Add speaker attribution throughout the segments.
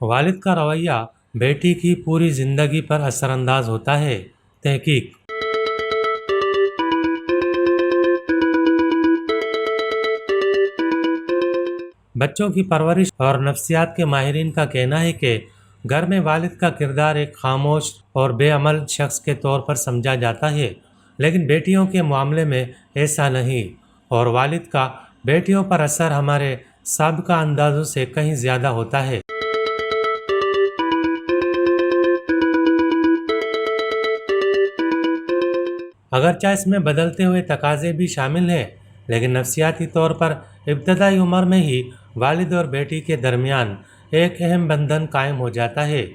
Speaker 1: والد کا رویہ بیٹی کی پوری زندگی پر اثر انداز ہوتا ہے۔ تحقیق: بچوں کی پرورش اور نفسیات کے ماہرین کا کہنا ہے کہ گھر میں والد کا کردار ایک خاموش اور بے عمل شخص کے طور پر سمجھا جاتا ہے، لیکن بیٹیوں کے معاملے میں ایسا نہیں، اور والد کا بیٹیوں پر اثر ہمارے سابقہ اندازوں سے کہیں زیادہ ہوتا ہے۔ اگرچہ اس میں بدلتے ہوئے تقاضے بھی شامل ہیں، لیکن نفسیاتی طور پر ابتدائی عمر میں ہی والد اور بیٹی کے درمیان ایک اہم بندھن قائم ہو جاتا ہے۔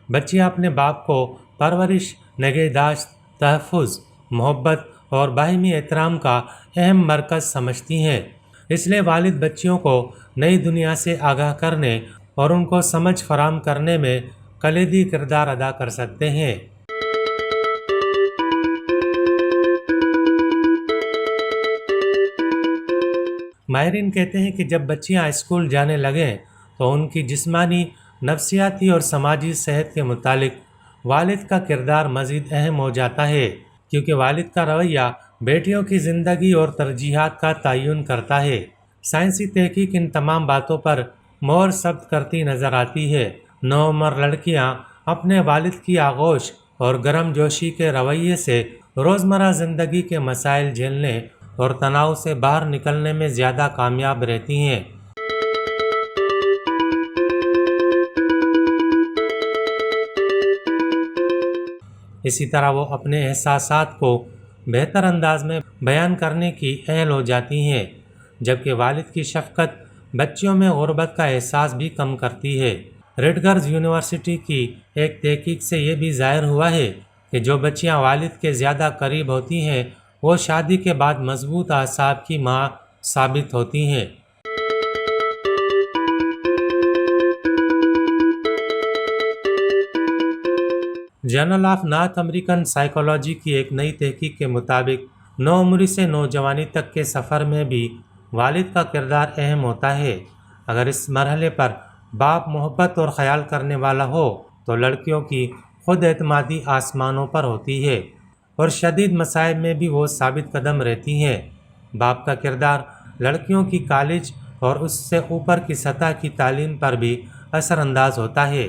Speaker 1: بچیاں اپنے باپ کو پرورش، نگہداشت، تحفظ، محبت اور باہمی احترام کا اہم مرکز سمجھتی ہیں۔ اس لیے والد بچیوں کو نئی دنیا سے آگاہ کرنے اور ان کو سمجھ فراہم کرنے میں کلیدی کردار ادا کر سکتے ہیں۔ ماہرین کہتے ہیں کہ جب بچیاں اسکول جانے لگیں تو ان کی جسمانی، نفسیاتی اور سماجی صحت کے متعلق والد کا کردار مزید اہم ہو جاتا ہے، کیونکہ والد کا رویہ بیٹیوں کی زندگی اور ترجیحات کا تعین کرتا ہے۔ سائنسی تحقیق ان تمام باتوں پر مہر ثبت کرتی نظر آتی ہے۔ نوعمر لڑکیاں اپنے والد کی آغوش اور گرم جوشی کے رویے سے روزمرہ زندگی کے مسائل جھیلنے اور تناؤ سے باہر نکلنے میں زیادہ کامیاب رہتی ہیں۔ اسی طرح وہ اپنے احساسات کو بہتر انداز میں بیان کرنے کی اہل ہو جاتی ہیں، جبکہ والد کی شفقت بچیوں میں غربت کا احساس بھی کم کرتی ہے۔ رٹگرز یونیورسٹی کی ایک تحقیق سے یہ بھی ظاہر ہوا ہے کہ جو بچیاں والد کے زیادہ قریب ہوتی ہیں وہ شادی کے بعد مضبوط اعصاب کی ماں ثابت ہوتی ہیں۔ Journal of North American psychology کی ایک نئی تحقیق کے مطابق نوعمری سے نوجوانی تک کے سفر میں بھی والد کا کردار اہم ہوتا ہے۔ اگر اس مرحلے پر باپ محبت اور خیال کرنے والا ہو تو لڑکیوں کی خود اعتمادی آسمانوں پر ہوتی ہے اور شدید مصائب میں بھی وہ ثابت قدم رہتی ہیں۔ باپ کا کردار لڑکیوں کی کالج اور اس سے اوپر کی سطح کی تعلیم پر بھی اثر انداز ہوتا ہے۔